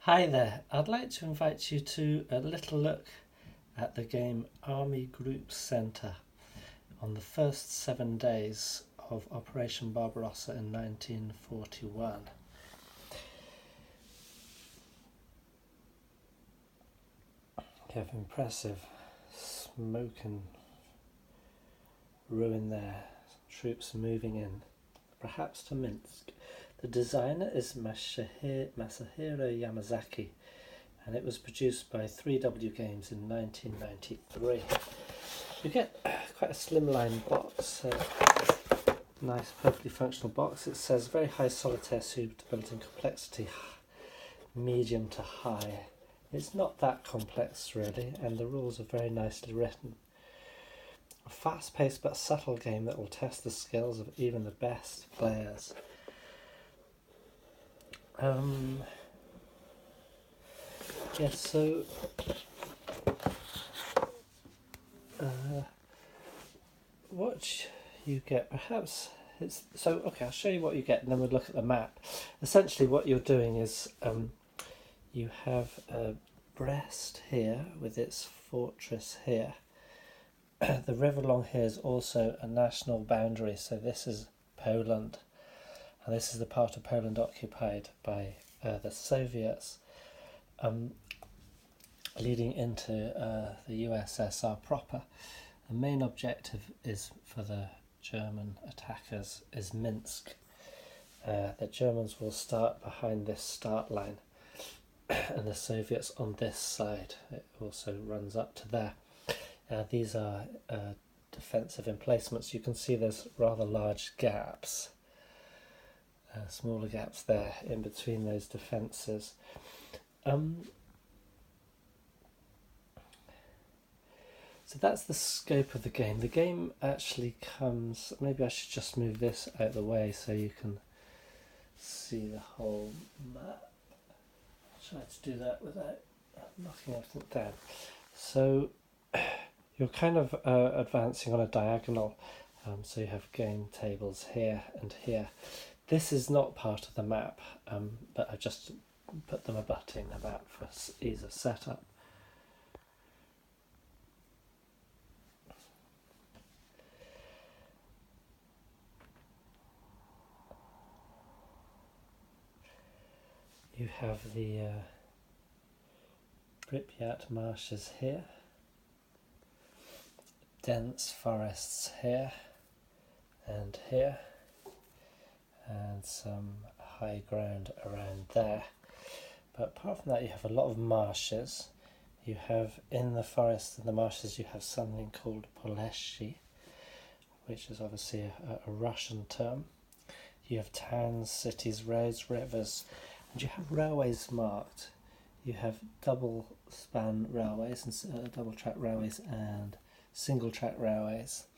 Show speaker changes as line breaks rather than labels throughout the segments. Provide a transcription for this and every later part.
Hi there, I'd like to invite you to a little look at the game Army Group Centre on the first 7 days of Operation Barbarossa in 1941. You have impressive smoke and ruin there, troops moving in, perhaps to Minsk. The designer is Masahiro Yamazaki, and it was produced by 3W Games in 1993. You get quite a slimline box, nice perfectly functional box. It says very high solitaire suitability complexity, medium to high. It's not that complex really, and the rules are very nicely written. A fast-paced but subtle game that will test the skills of even the best players. Yes, so what you get, perhaps it's so okay. I'll show you what you get, and then we'll look at the map. Essentially, what you're doing is you have a Brest here with its fortress here. The river along here is also a national boundary, so this is Poland, and this is the part of Poland occupied by the Soviets, leading into the USSR proper. The main objective is for the German attackers is Minsk. The Germans will start behind this start line, and the Soviets on this side. It also runs up to there. These are defensive emplacements. You can see there's rather large gaps, smaller gaps there in between those defences. So that's the scope of the game. The game actually comes, maybe I should just move this out of the way so you can see the whole map. I'll try to do that without knocking everything down. So you're kind of advancing on a diagonal, so you have game tables here and here. This is not part of the map, but I just put them abutting the map for ease of setup. You have the Pripyat marshes here, dense forests here and here, and some high ground around there. But apart from that, you have a lot of marshes. You have in the forest and the marshes, you have something called Poleshi, which is obviously a Russian term. You have towns, cities, roads, rivers, and you have railways marked. You have double span railways and double track railways and single track railways,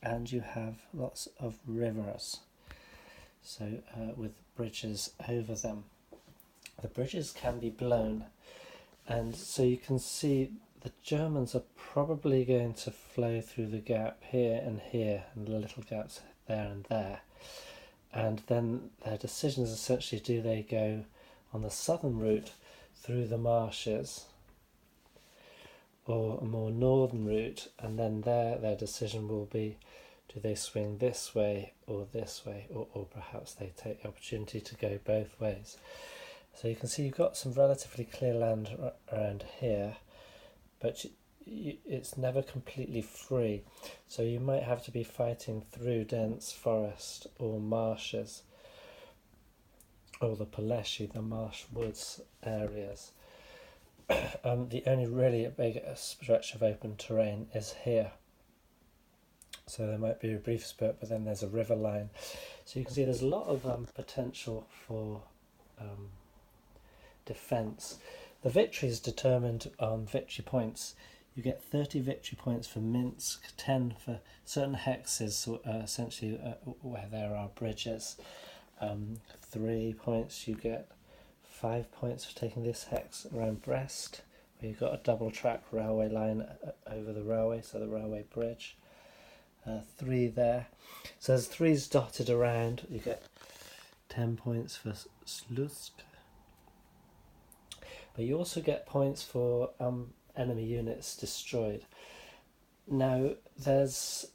and you have lots of rivers, so with bridges over them. The bridges can be blown, and so you can see the Germans are probably going to flow through the gap here and here, and the little gaps there and there. And then their decision is essentially, do they go on the southern route through the marshes or a more northern route, and then their decision will be, do they swing this way, or perhaps they take the opportunity to go both ways. So you can see you've got some relatively clear land around here, but it's never completely free, so you might have to be fighting through dense forest or marshes, or the Poleshi, the marsh woods areas. The only really big stretch of open terrain is here, so there might be a brief spurt, but then there's a river line, so you can see there's a lot of potential for defence. The victory is determined on victory points. You get 30 victory points for Minsk, 10 for certain hexes, essentially where there are bridges. 3 points you get, 5 points for taking this hex around Brest, where you've got a double track railway line over the railway, so the railway bridge. 3 there. So there's 3s dotted around. You get 10 points for Slutsk, but you also get points for enemy units destroyed. Now there's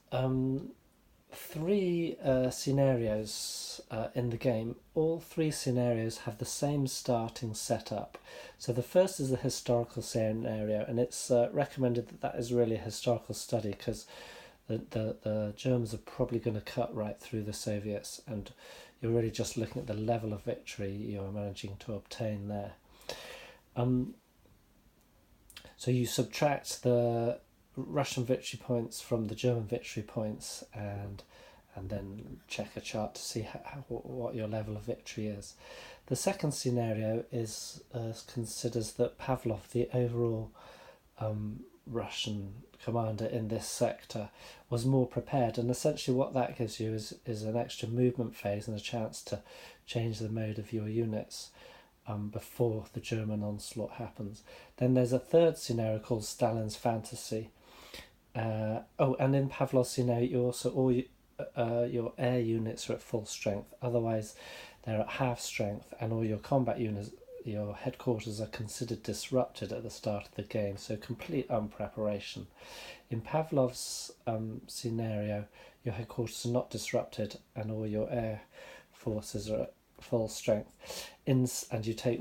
3 scenarios in the game. All 3 scenarios have the same starting setup. So the first is the historical scenario, and it's recommended that is really a historical study, because the Germans are probably going to cut right through the Soviets, and you're really just looking at the level of victory you're managing to obtain there. So you subtract the Russian victory points from the German victory points, and then check a chart to see what your level of victory is. The second scenario is considers that Pavlov, the overall Russian commander in this sector, was more prepared, and essentially what that gives you is an extra movement phase and a chance to change the mode of your units before the German onslaught happens. Then there's a third scenario called Stalin's Fantasy. And in Pavlov's scenario, you also your air units are at full strength, otherwise they're at half strength, and all your combat units, your headquarters, are considered disrupted at the start of the game, so complete unpreparation. In Pavlov's scenario, your headquarters are not disrupted, and all your air forces are at full strength, and you take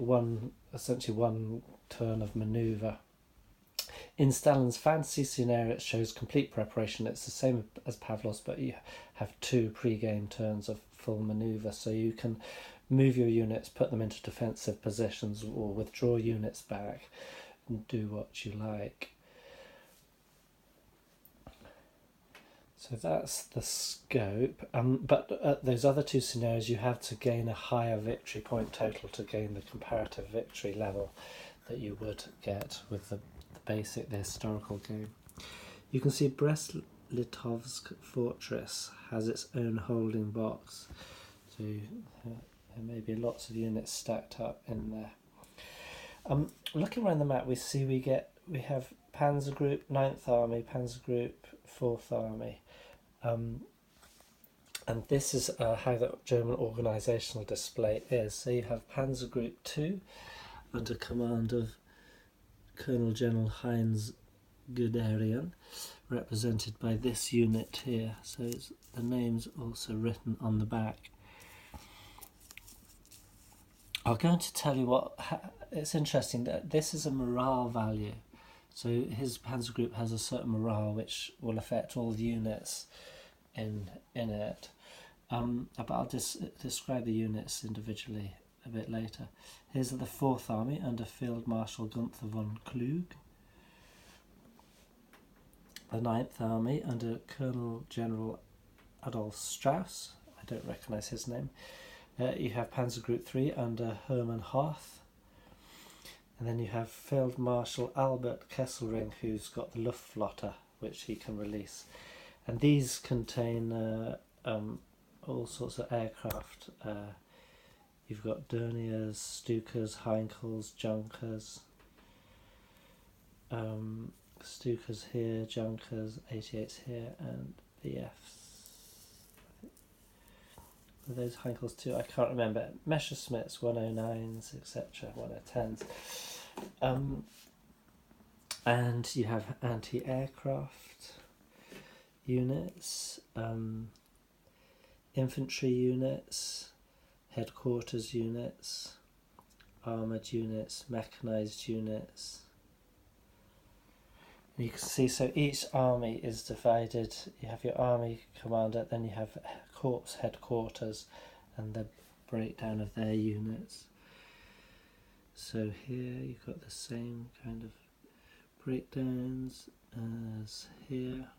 essentially one turn of manoeuvre. In Stalin's Fantasy scenario, it shows complete preparation. It's the same as Pavlov's, but you have 2 pre-game turns of full manoeuvre, so you can move your units, put them into defensive positions, or withdraw units back and do what you like. So that's the scope. But those other 2 scenarios, you have to gain a higher victory point total to gain the comparative victory level that you would get with the historical game. You can see Brest-Litovsk fortress has its own holding box, so there may be lots of units stacked up in there. Looking around the map, we see we have Panzer Group 9th Army, Panzer Group 4th Army, and this is how the German organisational display is. So you have Panzer Group 2 under command of Colonel General Heinz Guderian, represented by this unit here, so the name's also written on the back. I'm going to tell you it's interesting that this is a morale value, so his Panzer Group has a certain morale which will affect all the units in it, but I'll just describe the units individually a bit later. Here's the 4th Army under Field Marshal Gunther von Klug. The 9th Army under Colonel General Adolf Strauss. I don't recognise his name. You have Panzer Group 3 under Hermann Hoth. And then you have Field Marshal Albert Kesselring, who's got the Luftflotte, which he can release. And these contain all sorts of aircraft. You've got Dorniers, Stukas, Heinkels, Junkers. Stukas here, Junkers, 88s here, and BFs. Are those Heinkels too? I can't remember. Messerschmitts, 109s, etc., 110s. And you have anti-aircraft units, infantry units, headquarters units, armoured units, mechanised units. And you can see, so each army is divided. You have your army commander, then you have corps headquarters and the breakdown of their units. So here you've got the same kind of breakdowns as here.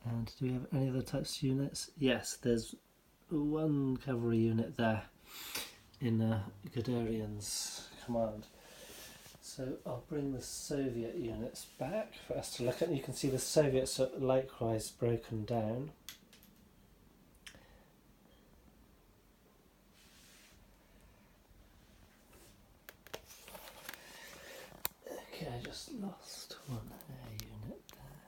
And do we have any other types of units? Yes, there's one cavalry unit there in Guderian's command. So I'll bring the Soviet units back for us to look at. You can see the Soviets are likewise broken down. Okay, I just lost one air unit there.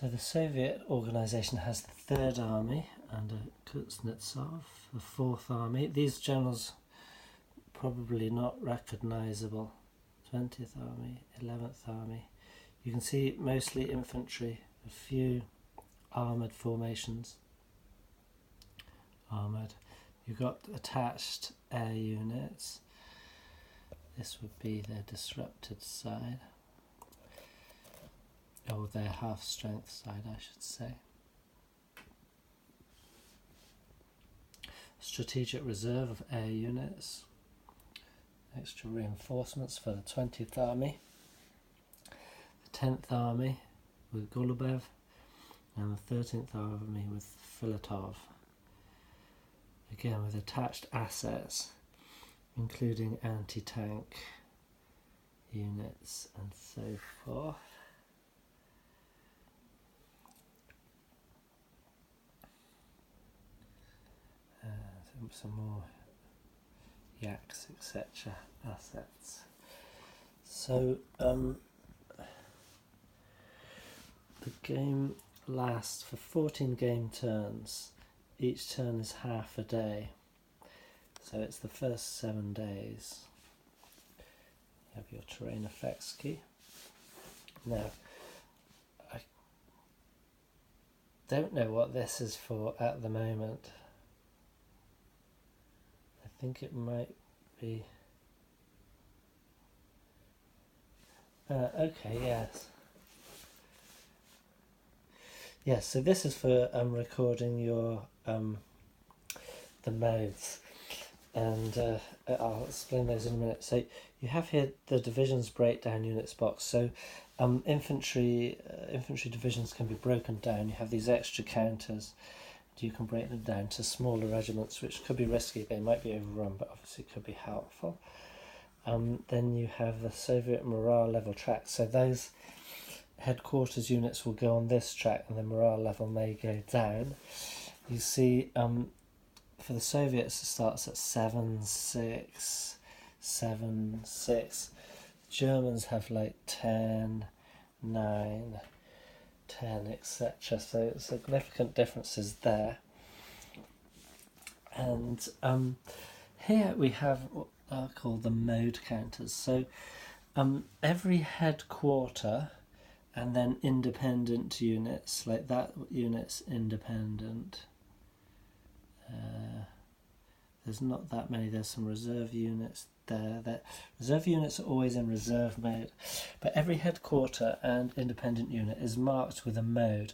So the Soviet organisation has the Third Army under Kuznetsov, the Fourth Army. These generals probably not recognisable. 20th Army, 11th Army. You can see mostly infantry, a few armoured formations. Armoured. You've got attached air units. This would be their disrupted side. Or their half-strength side, I should say. Strategic reserve of air units. Extra reinforcements for the 20th Army. The 10th Army with Golubev. And the 13th Army with Filatov. Again with attached assets, including anti-tank units and so forth. Some more yaks, etc. assets. So the game lasts for 14 game turns. Each turn is half a day, so it's the first 7 days. You have your terrain effects key. Now, I don't know what this is for at the moment. I think it might be... okay, yes. Yes, so this is for recording your the modes, and I'll explain those in a minute. So you have here the divisions breakdown units box. So infantry divisions can be broken down. You have these extra counters. You can break them down to smaller regiments, which could be risky. They might be overrun, but obviously could be helpful. Then you have the Soviet morale level track. So those headquarters units will go on this track, and the morale level may go down. You see, for the Soviets it starts at 7, 6, 7, 6. Germans have like 10, 9, 10, etc. So significant differences there. And here we have what are called the mode counters. So every headquarter and then independent units, like that unit's independent. There's not that many. There's some reserve units there. Reserve units are always in reserve mode, but every headquarter and independent unit is marked with a mode.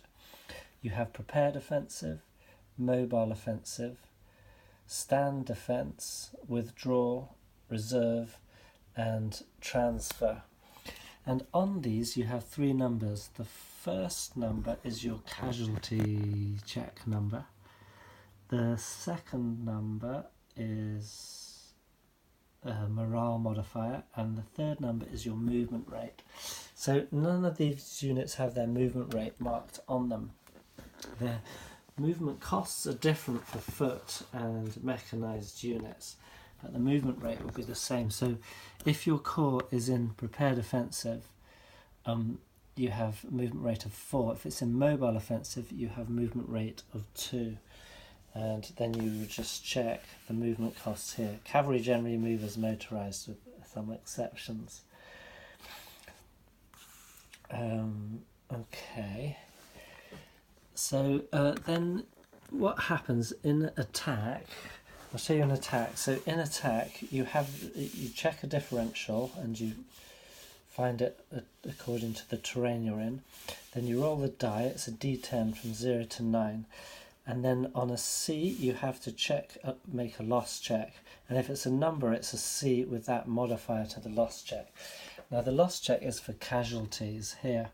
You have prepared offensive, mobile offensive, stand defense, withdrawal, reserve, and transfer. And on these you have 3 numbers. The first number is your casualty check number. The second number is a morale modifier, and the third number is your movement rate. So none of these units have their movement rate marked on them. Their movement costs are different for foot and mechanised units, but the movement rate will be the same. So if your corps is in prepared offensive, you have a movement rate of 4. If it's in mobile offensive, you have movement rate of 2. And then you just check the movement costs here. Cavalry generally move as motorised, with some exceptions. Okay. So then what happens in attack? I'll show you an attack. So in attack, you check a differential and you find it according to the terrain you're in. Then you roll the die. It's a d10 from 0 to 9. And then on a C, you have to make a loss check. And if it's a number, it's a C with that modifier to the loss check. Now the loss check is for casualties here.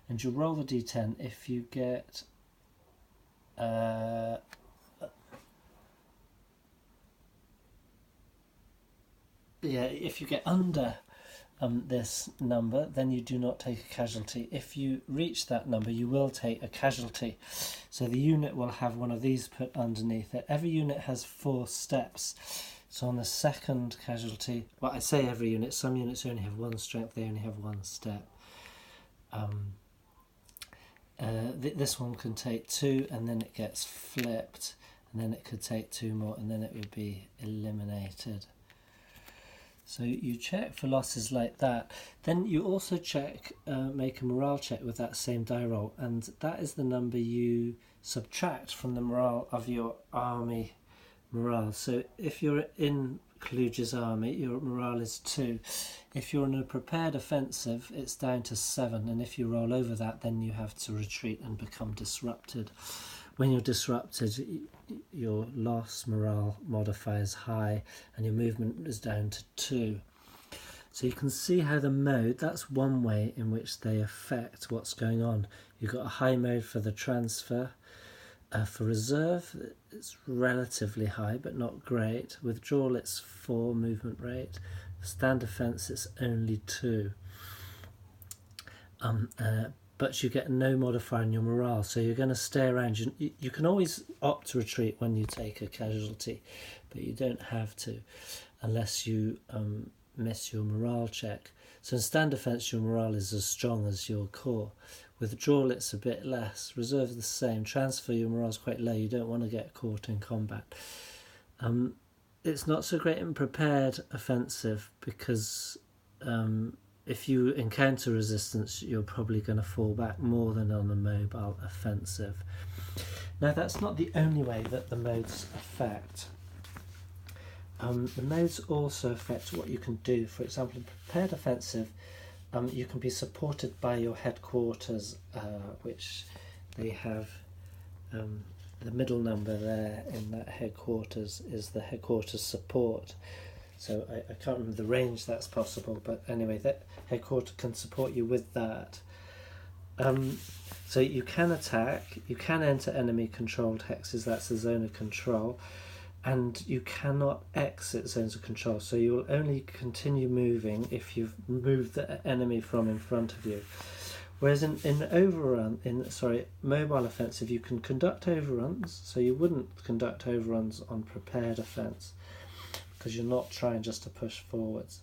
And you roll the d10. If you get if you get under this number, then you do not take a casualty. If you reach that number, you will take a casualty. So the unit will have one of these put underneath it. Every unit has 4 steps. So on the second casualty, well, I say every unit, some units only have 1 strength, they only have 1 step. this one can take 2 and then it gets flipped, and then it could take 2 more and then it would be eliminated. So you check for losses like that. Then you also check, make a morale check with that same die roll, and that is the number you subtract from the morale of your army morale. So if you're in Kluge's army, your morale is 2. If you're in a prepared offensive, it's down to 7, and if you roll over that, then you have to retreat and become disrupted. When you're disrupted, your loss morale modifier is high and your movement is down to 2. So you can see how the mode, that's one way in which they affect what's going on. You've got a high mode for the transfer. For reserve, it's relatively high, but not great. Withdrawal, it's 4 movement rate. Stand defense, it's only 2. But you get no modifier in your morale, so you're going to stay around. You can always opt to retreat when you take a casualty, but you don't have to unless you miss your morale check. So in stand defense, your morale is as strong as your core. Withdrawal, it's a bit less. Reserve is the same. Transfer, your morale is quite low. You don't want to get caught in combat. It's not so great in prepared offensive because if you encounter resistance, you're probably going to fall back more than on a mobile offensive. Now, that's not the only way that the modes affect. The modes also affect what you can do. For example, in prepared offensive, you can be supported by your headquarters, which they have the middle number there in that headquarters is the headquarters support. So I can't remember the range that's possible, but anyway, that headquarter can support you with that. So you can attack, you can enter enemy controlled hexes, that's a zone of control, and you cannot exit zones of control, so you'll only continue moving if you've moved the enemy from in front of you. Whereas in mobile offensive, you can conduct overruns, so you wouldn't conduct overruns on prepared offense, because you're not trying just to push forwards.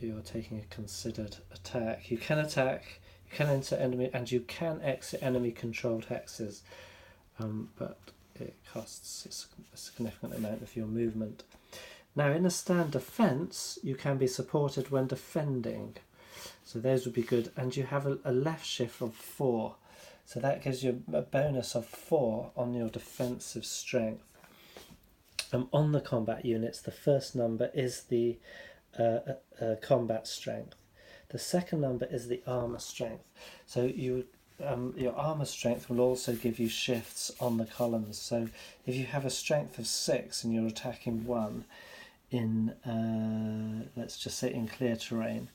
You're taking a considered attack. You can attack, you can enter enemy, and you can exit enemy controlled hexes, but it costs a significant amount of your movement. Now in a stand defense, you can be supported when defending, so those would be good, and you have a left shift of 4, so that gives you a bonus of 4 on your defensive strength. On the combat units, the first number is the combat strength. The second number is the armor strength. So your armor strength will also give you shifts on the columns. So if you have a strength of 6 and you're attacking 1 in, let's just say in clear terrain,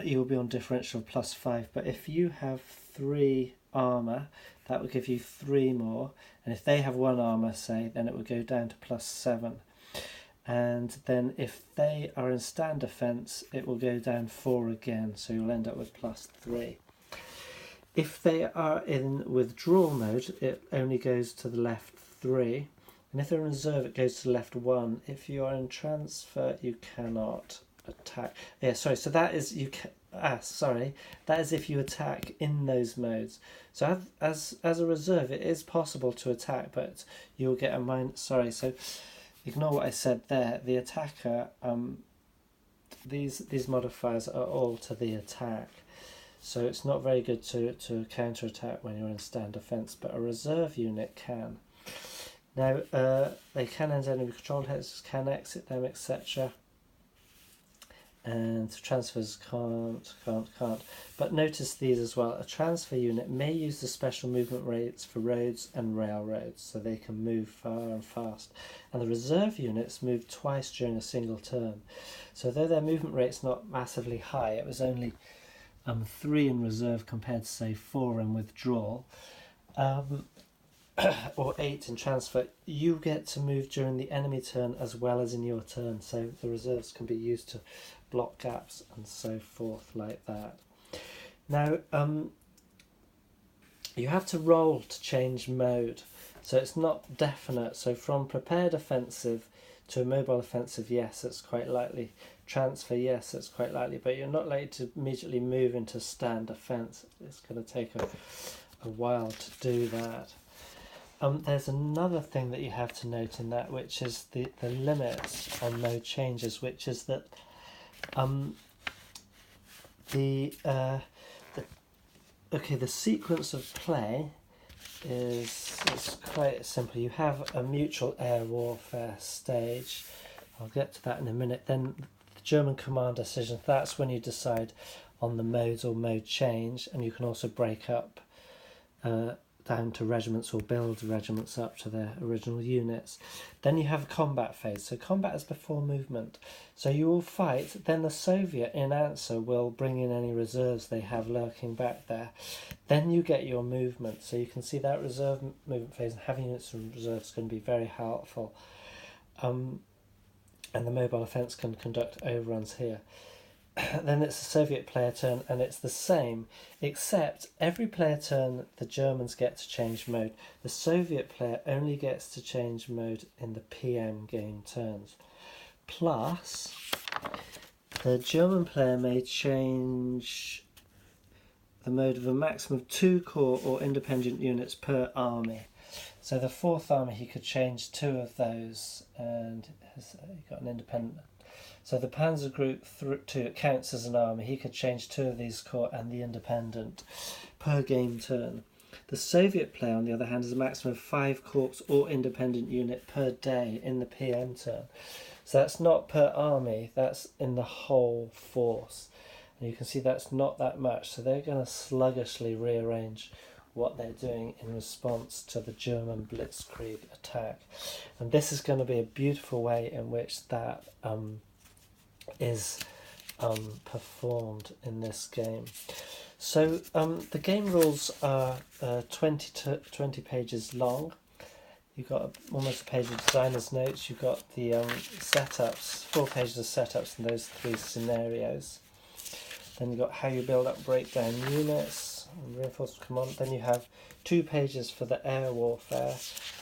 you'll be on differential of +5. But if you have 3 armor, that will give you 3 more, and if they have 1 armor, say, then it will go down to +7, and then if they are in stand defense, it will go down 4 again, so you'll end up with +3. If they are in withdrawal mode, it only goes to the left 3, and if they're in reserve, it goes to the left 1. If you are in transfer, you cannot attack. So that is that is if you attack in those modes. So as a reserve, it is possible to attack, but you'll get a so ignore what I said there. The attacker, these modifiers are all to the attack, so it's not very good to counter attack when you're in stand defense, but a reserve unit can. Now they can enter enemy controlled hexes, can exit them, etc. And transfers can't. But notice these as well. A transfer unit may use the special movement rates for roads and railroads, so they can move far and fast. And the reserve units move twice during a single turn. So though their movement rate's not massively high, it was only 3 in reserve compared to say 4 in withdrawal, or 8 in transfer, you get to move during the enemy turn as well as in your turn, so the reserves can be used to block gaps and so forth like that. Now you have to roll to change mode, so it's not definite. So from prepared offensive to a mobile offensive, yes, it's quite likely transfer, yes, it's quite likely, but you're not likely to immediately move into stand defence. It's going to take a while to do that. There's another thing that you have to note in that, which is the limits on mode changes, which is that the sequence of play is quite simple. You have a mutual air warfare stage. I'll get to that in a minute. Then the German command decision, that's when you decide on the modes or mode change, and you can also break up down to regiments or build regiments up to their original units. Then you have a combat phase. So combat is before movement. So you will fight, then the Soviet in answer will bring in any reserves they have lurking back there. Then you get your movement. So you can see that reserve movement phase, and having units and reserves can be very helpful. And the mobile offence can conduct overruns here. Then it's a Soviet player turn, and it's the same, except every player turn the Germans get to change mode. The Soviet player only gets to change mode in the PM game turns. Plus, the German player may change the mode of a maximum of 2 corps or independent units per army. So the 4th army, he could change 2 of those, and he got an independent. So the Panzer Group 2 counts as an army. He could change 2 of these corps and the independent per game turn. The Soviet player, on the other hand, is a maximum of 5 corps or independent unit per day in the PM turn. So that's not per army, that's in the whole force. And you can see that's not that much. So they're going to sluggishly rearrange what they're doing in response to the German blitzkrieg attack. And this is going to be a beautiful way in which that is performed in this game. So the game rules are 20 pages long. You've got almost a page of designer's notes. You've got the setups, 4 pages of setups in those 3 scenarios. Then you've got how you build up, break down units, and reinforcement command. Then you have 2 pages for the air warfare.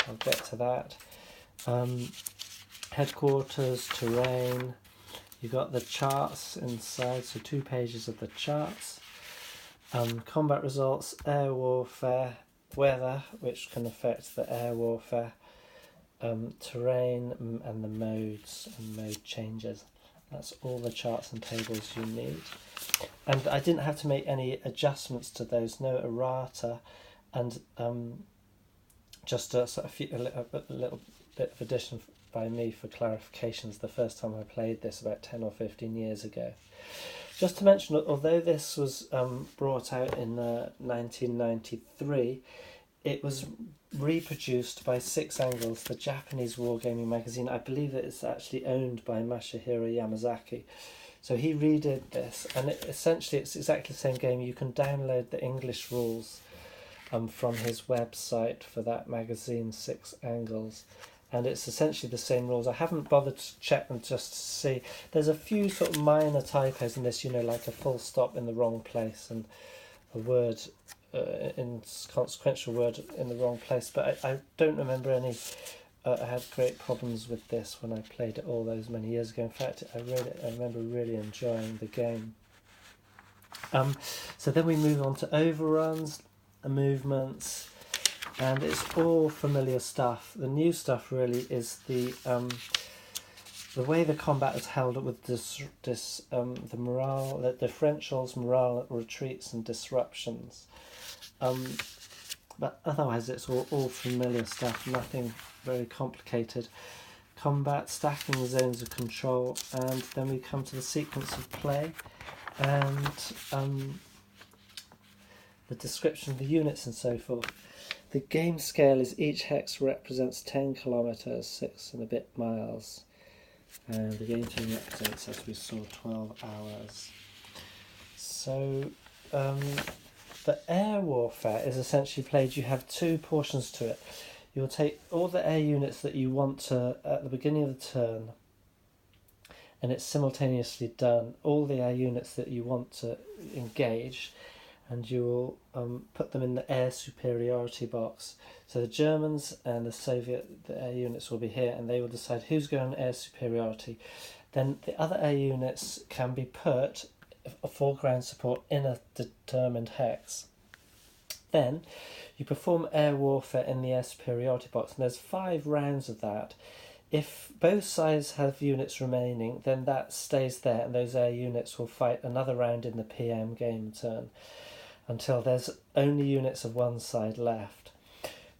I'll get to that. Headquarters, terrain. You've got the charts inside, so 2 pages of the charts. Combat results, air warfare, weather, which can affect the air warfare, terrain, and the modes and mode changes. That's all the charts and tables you need. And I didn't have to make any adjustments to those, no errata, and just a little bit of addition by me for clarifications the first time I played this about 10 or 15 years ago. Just to mention, although this was brought out in 1993, it was reproduced by Six Angles, the Japanese wargaming magazine. I believe that it's actually owned by Masahiro Yamazaki. So he redid this, and essentially it's exactly the same game. You can download the English rules from his website for that magazine, Six Angles. And it's essentially the same rules. I haven't bothered to check them just to see. There's a few sort of minor typos in this, like a full stop in the wrong place and a word, inconsequential word in the wrong place. But I don't remember any. I had great problems with this when I played it all those many years ago. In fact, I remember really enjoying the game. So then we move on to overruns, movements. And it's all familiar stuff. The new stuff really is the way the combat is held with the morale, the differentials, morale retreats, and disruptions. But otherwise, it's all familiar stuff. Nothing very complicated. Combat, stacking the zones of control, and then we come to the sequence of play, and the description of the units and so forth. The game scale is each hex represents 10 kilometers, 6 and a bit miles. And the game team represents, as we saw, 12 hours. So the air warfare is essentially played. You have 2 portions to it. You'll take all the air units that you want to at the beginning of the turn, and it's simultaneously done. All the air units that you want to engage, and you will put them in the air superiority box. So the Germans and the Soviet, the air units will be here, and they will decide who's going on air superiority. then the other air units can be put for ground support in a determined hex. Then you perform air warfare in the air superiority box, and there's 5 rounds of that. If both sides have units remaining, then that stays there, and those air units will fight another round in the PM game turn until there's only units of one side left.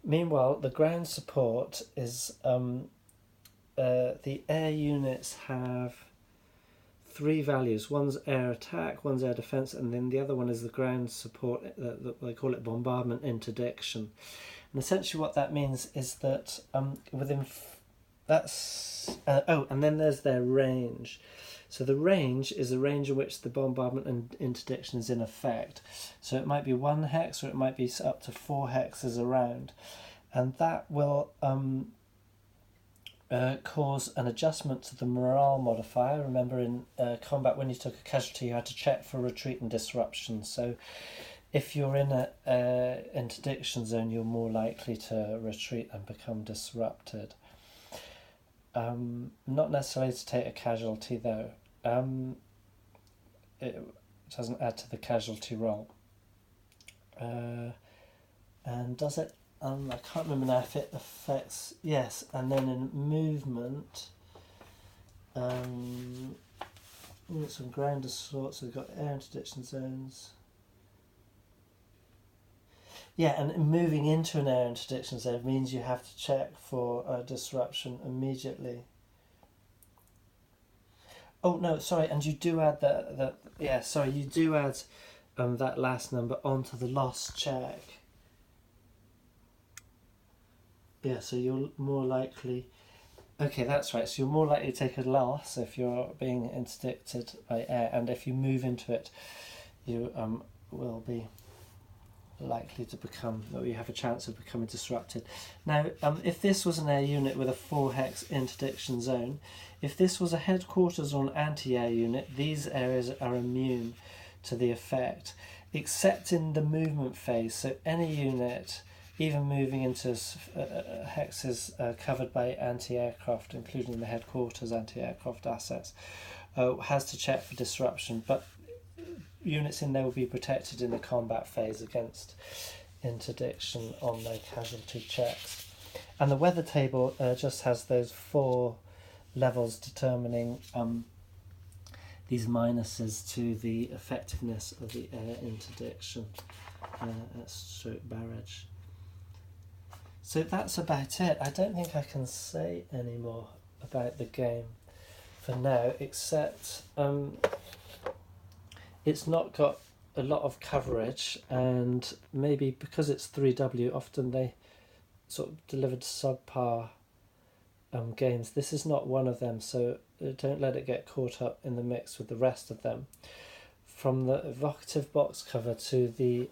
Meanwhile, the ground support is the air units have 3 values. One's air attack, one's air defense, and then the other one is the ground support. They call it bombardment interdiction. And essentially what that means is that and then there's their range. So the range is the range in which the bombardment and interdiction is in effect. So it might be 1 hex, or it might be up to 4 hexes around, and that will cause an adjustment to the morale modifier. Remember, in combat, when you took a casualty, you had to check for retreat and disruption. So if you're in an interdiction zone, you're more likely to retreat and become disrupted. Not necessarily to take a casualty though. It doesn't add to the casualty roll. And does it? I can't remember now if it affects. Yes, and then in movement, some ground assault. So we've got air interdiction zones. Yeah, and moving into an air interdiction zone means you have to check for a disruption immediately. Oh no, sorry, and you do add you do add that last number onto the loss check. Yeah, so you're more likely. Okay, that's right. So you're more likely to take a loss if you're being interdicted by air, and if you move into it, you will be likely to become, or you have a chance of becoming disrupted. Now, if this was an air unit with a 4 hex interdiction zone, if this was a headquarters or an anti-air unit, these areas are immune to the effect, except in the movement phase. So any unit, even moving into hexes covered by anti-aircraft, including the headquarters anti-aircraft assets, has to check for disruption, but units in there will be protected in the combat phase against interdiction on their casualty checks. And the weather table just has those 4 levels determining these minuses to the effectiveness of the air interdiction stroke barrage. So that's about it. I don't think I can say any more about the game for now, except it's not got a lot of coverage, and maybe because it's 3W, often they sort of delivered subpar games. This is not one of them, so don't let it get caught up in the mix with the rest of them. From the evocative box cover to the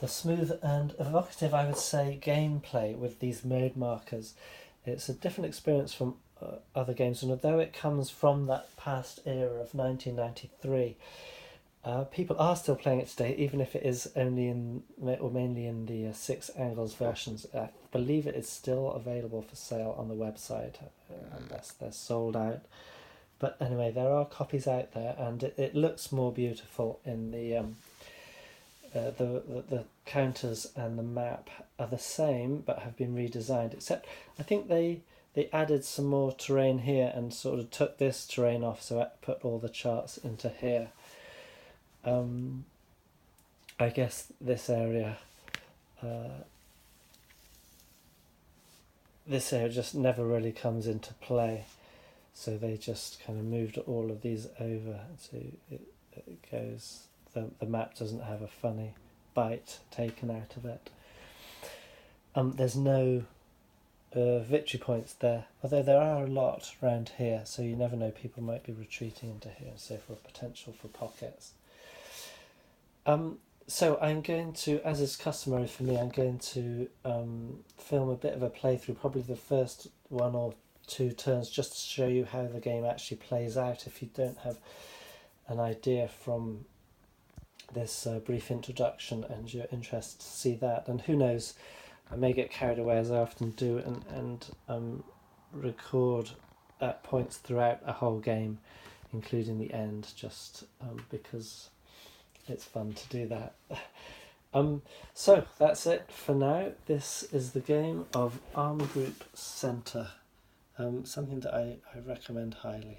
smooth and evocative, I would say, gameplay with these mode markers, it's a different experience from other games, and although it comes from that past era of 1993, people are still playing it today, even if it is only mainly in the 6 angles versions. I believe it is still available for sale on the website, unless they're sold out. But anyway, there are copies out there, and it looks more beautiful in the counters, and the map are the same but have been redesigned, except I think they added some more terrain here and sort of took this terrain off, so I put all the charts into here. I guess this area just never really comes into play, so they just kind of moved all of these over, so it goes, the map doesn't have a funny bite taken out of it. There's no victory points there, although there are a lot around here, so you never know, people might be retreating into here, so for potential for pockets. So I'm going to, as is customary for me, I'm going to film a bit of a playthrough, probably the first 1 or 2 turns, just to show you how the game actually plays out if you don't have an idea from this brief introduction and you're interested to see that. And who knows, I may get carried away, as I often do, and record at points throughout a whole game, including the end, just because it's fun to do that. So that's it for now. This is the game of Army Group Centre, something that I recommend highly.